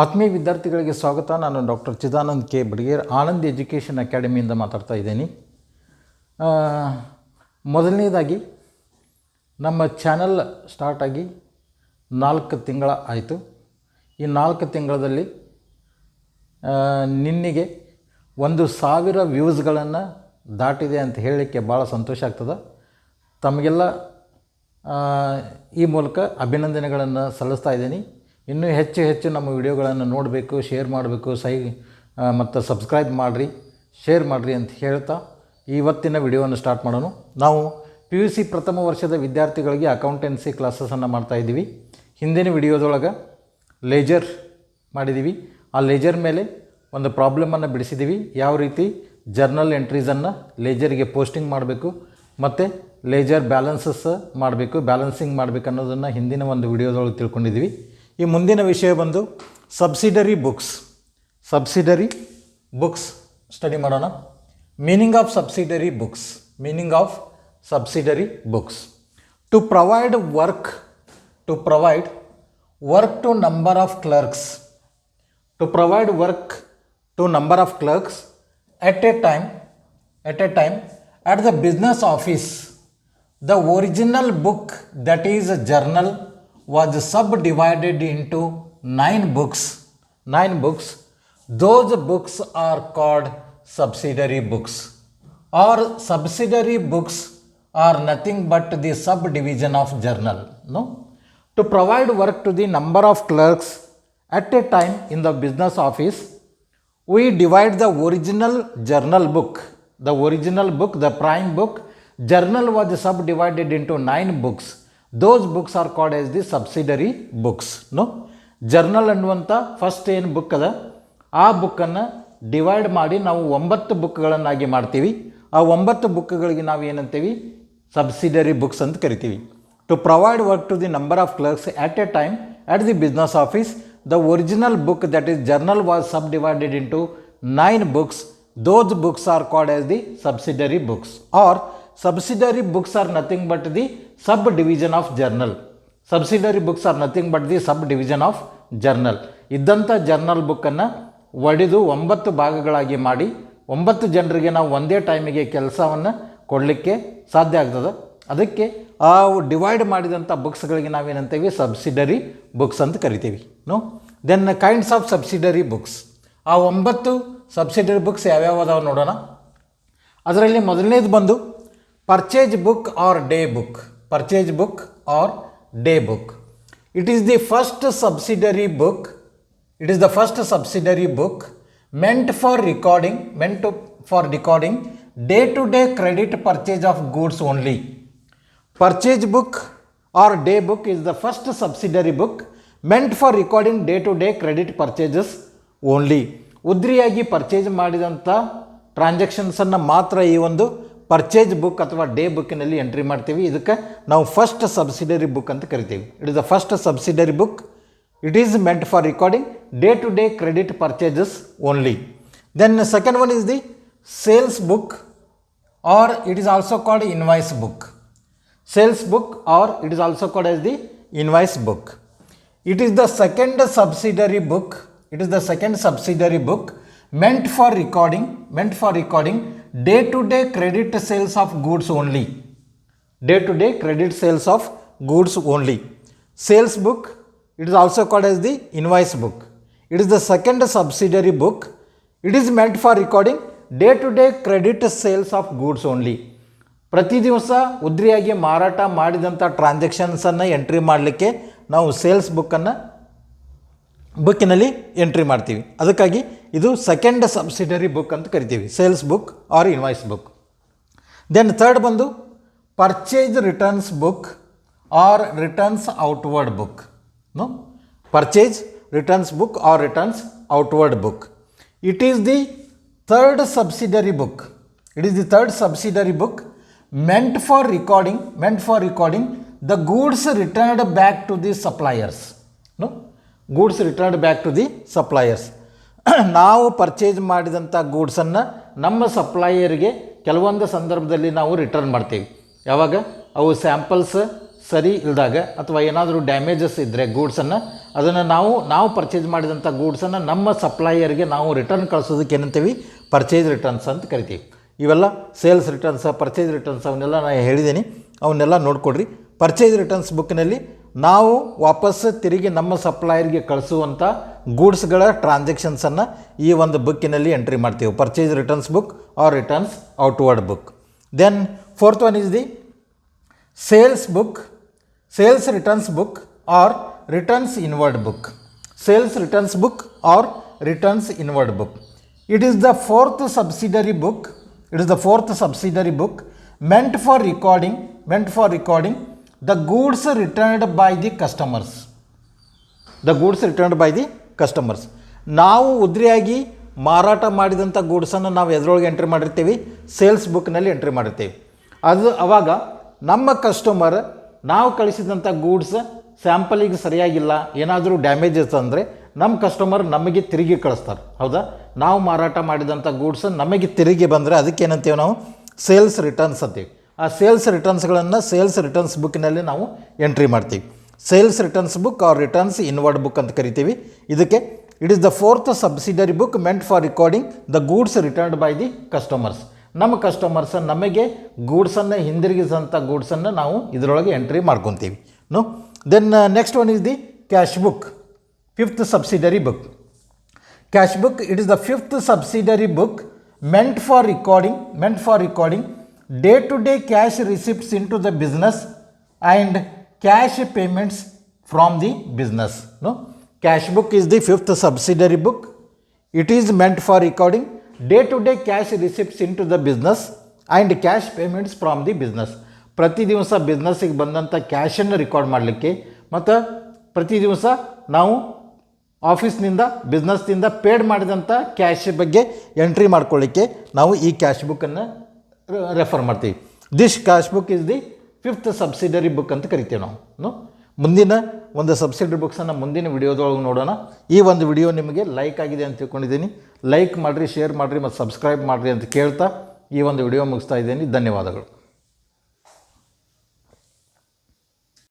ಆತ್ಮೀಯ ವಿದ್ಯಾರ್ಥಿಗಳಿಗೆ ಸ್ವಾಗತ. ನಾನು doctor Chidanand K Badiger, Anand education ಅಕಾಡೆಮಿಯಿಂದ ಮಾತಾಡ್ತಾ ಇದ್ದೀನಿ. ಮೊದಲನೇದಾಗಿ ನಮ್ಮ ಚಾನಲ್ ಸ್ಟಾರ್ಟ್ ಆಗಿ 4 ತಿಂಗಳ ಆಯಿತು. ಈ 4 ತಿಂಗಳಲ್ಲಿ ನಿನ್ನೆಗೆ 1,000 ವ್ಯೂಸ್ಗಳನ್ನು ದಾಟಿದೆ ಅಂತ ಹೇಳಲಿಕ್ಕೆ ಭಾಳ ಸಂತೋಷ ಆಗ್ತದೆ. ತಮಗೆಲ್ಲ ಈ ಮೂಲಕ ಅಭಿನಂದನೆಗಳನ್ನು ಸಲ್ಲಿಸ್ತಾ ಇದ್ದೀನಿ. ಇನ್ನೂ ಹೆಚ್ಚು ನಮ್ಮ ವಿಡಿಯೋಗಳನ್ನು ನೋಡಬೇಕು, ಶೇರ್ ಮಾಡಬೇಕು, ಮತ್ತು ಸಬ್ಸ್ಕ್ರೈಬ್ ಮಾಡಿರಿ, ಶೇರ್ ಮಾಡಿರಿ ಅಂತ ಹೇಳ್ತಾ ಇವತ್ತಿನ ವಿಡಿಯೋವನ್ನು ಸ್ಟಾರ್ಟ್ ಮಾಡೋಣ. ನಾವು PUC ಪ್ರಥಮ ವರ್ಷದ ವಿದ್ಯಾರ್ಥಿಗಳಿಗೆ ಅಕೌಂಟೆನ್ಸಿ ಕ್ಲಾಸಸನ್ನು ಮಾಡ್ತಾಯಿದ್ದೀವಿ. ಹಿಂದಿನ ವಿಡಿಯೋದೊಳಗೆ ಲೇಜರ್ ಮಾಡಿದ್ದೀವಿ. ಆ ಲೇಜರ್ ಮೇಲೆ ಒಂದು ಪ್ರಾಬ್ಲಮನ್ನು ಬಿಡಿಸಿದ್ದೀವಿ. ಯಾವ ರೀತಿ ಜರ್ನಲ್ ಎಂಟ್ರೀಸನ್ನು ಲೇಜರಿಗೆ ಪೋಸ್ಟಿಂಗ್ ಮಾಡಬೇಕು ಮತ್ತು ಲೇಜರ್ ಬ್ಯಾಲೆನ್ಸಸ್ ಮಾಡಬೇಕು, ಬ್ಯಾಲೆನ್ಸಿಂಗ್ ಮಾಡಬೇಕು ಅನ್ನೋದನ್ನು ಹಿಂದಿನ ಒಂದು ವಿಡಿಯೋದೊಳಗೆ ತಿಳ್ಕೊಂಡಿದ್ದೀವಿ. ಈ ಮುಂದಿನ ವಿಷಯ ಬಂದು ಸಬ್ಸಿಡರಿ ಬುಕ್ಸ್ ಸ್ಟಡಿ ಮಾಡೋಣ. Meaning of subsidiary books to provide work to number of clerks at a time at the business office. The original book, that is a journal, was subdivided into 9 books. Those books are called subsidiary books, or subsidiary books are nothing but the subdivision of journal. No, to provide work to the number of clerks at a time in the business office, we divide the original journal book, the prime book. Journal was subdivided into 9 books. Those books are called as the subsidiary books. No, journal ಅನ್ನುವಂಥ first ಏನು book ಅದ ಆ ಬುಕ್ಕನ್ನು divide ಮಾಡಿ ನಾವು 9 ಬುಕ್ಗಳನ್ನಾಗಿ ಮಾಡ್ತೀವಿ. ಆ 9 ಬುಕ್ಗಳಿಗೆ ನಾವು ಏನಂತೀವಿ? ಸಬ್ಸಿಡರಿ ಬುಕ್ಸ್ ಅಂತ ಕರಿತೀವಿ. To provide work to the number of clerks at a time at the business office, the original book, that is journal, was subdivided into 9 books. Those books are called as the subsidiary books, or subsidiary books are nothing but the subdivision of journal. Subsidiary books are nothing but the subdivision of journal. ಇದ್ದಂಥ journal ಬುಕ್ಕನ್ನು ಒಡೆದು 9 ಭಾಗಗಳಾಗಿ ಮಾಡಿ 9 ಜನರಿಗೆ ನಾವು ಒಂದೇ ಟೈಮಿಗೆ ಕೆಲಸವನ್ನು ಕೊಡಲಿಕ್ಕೆ ಸಾಧ್ಯ ಆಗ್ತದೆ. ಅದಕ್ಕೆ ಆ ಡಿವೈಡ್ ಮಾಡಿದಂಥ ಬುಕ್ಸ್ಗಳಿಗೆ ನಾವೇನಂತೀವಿ? ಸಬ್ಸಿಡರಿ ಬುಕ್ಸ್ ಅಂತ ಕರಿತೀವಿ. No, then kinds of subsidiary books. ಆ 9 ಸಬ್ಸಿಡರಿ ಬುಕ್ಸ್ ಯಾವ್ಯಾವ ಅದಾವ ನೋಡೋಣ. ಅದರಲ್ಲಿ ಮೊದಲನೇದು ಬಂದು purchase book or day book. It is the first subsidiary book meant for recording day-to-day credit purchase of goods only. Purchase book or day book is the first subsidiary book meant for recording day-to-day credit purchases only. ಉದ್ರಿಯಾಗಿ purchase ಮಾಡಿದಂಥ ಟ್ರಾನ್ಸಾಕ್ಷನ್ಸನ್ನು ಮಾತ್ರ ಈ ಒಂದು purchase book ಅಥವಾ day ಬುಕ್ಕಿನಲ್ಲಿ entry ಮಾಡ್ತೀವಿ. ಇದಕ್ಕೆ ನಾವು ಫಸ್ಟ್ ಸಬ್ಸಿಡರಿ ಬುಕ್ ಅಂತ ಕರಿತೀವಿ. It is the first subsidiary book. It is meant for recording day to day credit purchases only. Then second one is the sales book, or it is also called invoice book. Sales book, or it is also called as the invoice book. It is the second subsidiary book meant for recording day-to-day credit sales of goods only. Sales book, it is also called as the invoice book. It is the second subsidiary book. It is meant for recording day-to-day credit sales of goods only. ಪ್ರತಿ ದಿವಸ ಉದ್ರಿಯಾಗಿ ಮಾರಾಟ ಮಾಡಿದಂಥ ಟ್ರಾನ್ಸಾಕ್ಷನ್ಸನ್ನು entry ಮಾಡಲಿಕ್ಕೆ ನಾವು sales ಬುಕ್ಕಿನಲ್ಲಿ entry ಮಾಡ್ತೀವಿ. ಅದಕ್ಕಾಗಿ ಇದು second subsidiary book ಅಂತ ಕರಿತೀವಿ, sales book or invoice book. Then third ಬಂದು purchase returns book or returns outward book. Purchase returns book or returns outward book. It is the third subsidiary book meant for recording the goods returned back to the suppliers. ನಾವು purchase ಮಾಡಿದಂಥ ಗೂಡ್ಸನ್ನು ನಮ್ಮ ಸಪ್ಲೈಯರ್ಗೆ ಕೆಲವೊಂದು ಸಂದರ್ಭದಲ್ಲಿ ನಾವು return ಮಾಡ್ತೀವಿ. ಯಾವಾಗ? ಅವು ಸರಿ ಇಲ್ದಾಗ ಅಥವಾ ಏನಾದರೂ ಡ್ಯಾಮೇಜಸ್ ಇದ್ದರೆ ಗೂಡ್ಸನ್ನು ಅದನ್ನು ನಾವು ಪರ್ಚೇಸ್ ಮಾಡಿದಂಥ ಗೂಡ್ಸನ್ನು ನಮ್ಮ ಸಪ್ಲೈಯರ್ಗೆ ನಾವು ರಿಟರ್ನ್ ಕಳಿಸೋದಕ್ಕೆ ಏನಂತೀವಿ ಪರ್ಚೇಸ್ ರಿಟರ್ನ್ಸ್ ಅಂತ ಕರಿತೀವಿ. ಇವೆಲ್ಲ ಸೇಲ್ಸ್ ರಿಟರ್ನ್ಸ್, ಪರ್ಚೇಸ್ ರಿಟರ್ನ್ಸ್ ಅವನ್ನೆಲ್ಲ ನಾನು ಹೇಳಿದ್ದೀನಿ, ಅವನ್ನೆಲ್ಲ ನೋಡ್ಕೊಡ್ರಿ. ಪರ್ಚೇಸ್ ರಿಟರ್ನ್ಸ್ ಬುಕ್ನಲ್ಲಿ ನಾವು ವಾಪಸ್ ತಿರುಗಿ ನಮ್ಮ ಸಪ್ಲೈಯರ್ಗೆ ಕಳಿಸುವಂಥ ಗೂಡ್ಸ್ಗಳ ಟ್ರಾನ್ಸಾಕ್ಷನ್ಸನ್ನು ಈ ಒಂದು ಬುಕ್ಕಿನಲ್ಲಿ ಎಂಟ್ರಿ ಮಾಡ್ತೀವಿ. Purchase returns book or returns outward book. Then fourth one is the sales book, sales returns book or returns inward book. Sales returns book or returns inward book. It is the fourth subsidiary book. It is the fourth subsidiary book meant for recording the goods returned by the customers. The goods returned by the customers. ನಾವು ಉದ್ರಿಯಾಗಿ ಮಾರಾಟ ಮಾಡಿದಂಥ ಗೂಡ್ಸನ್ನು ನಾವು ಎದರೊಳಗೆ entry ಮಾಡಿರ್ತೀವಿ? Sales ಬುಕ್ನಲ್ಲಿ entry ಮಾಡಿರ್ತೀವಿ. ಅದು ಅವಾಗ ನಮ್ಮ ಕಸ್ಟಮರ್ ನಾವು ಕಳಿಸಿದಂಥ ಗೂಡ್ಸ್ ಸ್ಯಾಂಪಲಿಗೆ ಸರಿಯಾಗಿಲ್ಲ, ಏನಾದರೂ ಡ್ಯಾಮೇಜಸ್ ಅಂದರೆ ನಮ್ಮ ಕಸ್ಟಮರ್ ನಮಗೆ ತಿರುಗಿ ಕಳಿಸ್ತಾರೆ. ಹೌದಾ? ನಾವು ಮಾರಾಟ ಮಾಡಿದಂಥ ಗೂಡ್ಸ್ ನಮಗೆ ತಿರುಗಿ ಬಂದರೆ ಅದಕ್ಕೇನಂತೀವಿ ನಾವು ಸೇಲ್ಸ್ ರಿಟರ್ನ್ಸ್ ಅಂತೀವಿ. ಆ ಸೇಲ್ಸ್ ರಿಟರ್ನ್ಸ್ಗಳನ್ನು ಸೇಲ್ಸ್ ರಿಟರ್ನ್ಸ್ ಬುಕ್ಕಿನಲ್ಲಿ ನಾವು ಎಂಟ್ರಿ ಮಾಡ್ತೀವಿ. Sales returns book or returns inward book ಅಂತ ಕರಿತೀವಿ ಇದಕ್ಕೆ. It is the fourth subsidiary book meant for recording the goods returned by the customers. ನಮ್ಮ ಕಸ್ಟಮರ್ಸ್ ನಮಗೆ ಗೂಡ್ಸನ್ನು ಹಿಂದಿರುಗಿಸಂಥ ಗೂಡ್ಸನ್ನು ನಾವು ಇದರೊಳಗೆ ಎಂಟ್ರಿ ಮಾಡ್ಕೊತೀವಿ. No then next one is the cash book, fifth subsidiary book. Cash book, it is the fifth subsidiary book meant for recording day-to-day cash receipts into the business and cash payments from the business. No, cash book is the fifth subsidiary book. It is meant for recording day-to-day cash receipts into the business and cash payments from the business. ಪ್ರತಿ ದಿವಸ ಬಿಸ್ನೆಸ್ಸಿಗೆ ಬಂದಂಥ ಕ್ಯಾಶನ್ನು record ಮಾಡಲಿಕ್ಕೆ ಮತ್ತು ಪ್ರತಿ ದಿವಸ ನಾವು ಆಫೀಸ್ನಿಂದ ಬಿಸ್ನೆಸ್ನಿಂದ paid ಮಾಡಿದಂಥ cash ಬಗ್ಗೆ ಎಂಟ್ರಿ ಮಾಡ್ಕೊಳ್ಳಿಕ್ಕೆ ನಾವು ಈ ಕ್ಯಾಶ್ ಬುಕ್ಕನ್ನು ರೆಫರ್ ಮಾಡ್ತೀವಿ. This cash book is the fifth subsidiary book ಅಂತ ಕರಿತೀವಿ ನಾವು. ಮುಂದಿನ ಒಂದು ಸಬ್ಸಿಡರಿ ಬುಕ್ಸನ್ನು ಮುಂದಿನ ವಿಡಿಯೋದೊಳಗೆ ನೋಡೋಣ. ಈ ಒಂದು ವಿಡಿಯೋ ನಿಮಗೆ ಲೈಕ್ ಆಗಿದೆ ಅಂತ ತಿಳ್ಕೊಂಡಿದ್ದೀನಿ. ಲೈಕ್ ಮಾಡಿರಿ, ಶೇರ್ ಮಾಡಿರಿ ಮತ್ತು ಸಬ್ಸ್ಕ್ರೈಬ್ ಮಾಡಿರಿ ಅಂತ ಕೇಳ್ತಾ ಈ ಒಂದು ವಿಡಿಯೋ ಮುಗಿಸ್ತಾ ಇದ್ದೀನಿ. ಧನ್ಯವಾದಗಳು.